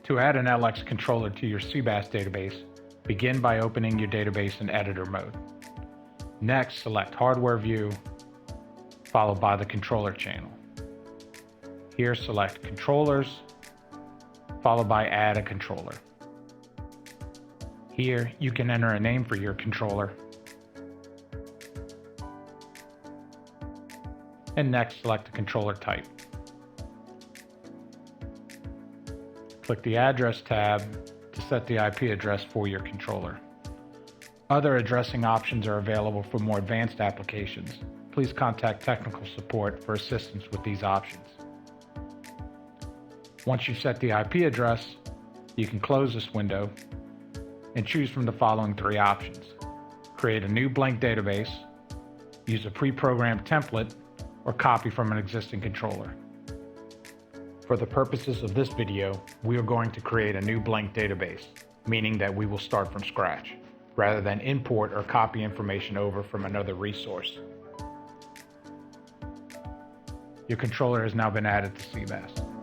To add an LX controller to your CBAS database, begin by opening your database in editor mode. Next, select Hardware View, followed by the controller channel. Here, select Controllers, followed by Add a Controller. Here, you can enter a name for your controller. And next, select the controller type. Click the Address tab to set the IP address for your controller. Other addressing options are available for more advanced applications. Please contact technical support for assistance with these options. Once you've set the IP address, you can close this window and choose from the following three options. Create a new blank database, use a pre-programmed template, or copy from an existing controller. For the purposes of this video, we are going to create a new blank database, meaning that we will start from scratch, rather than import or copy information over from another resource. Your controller has now been added to CBAS.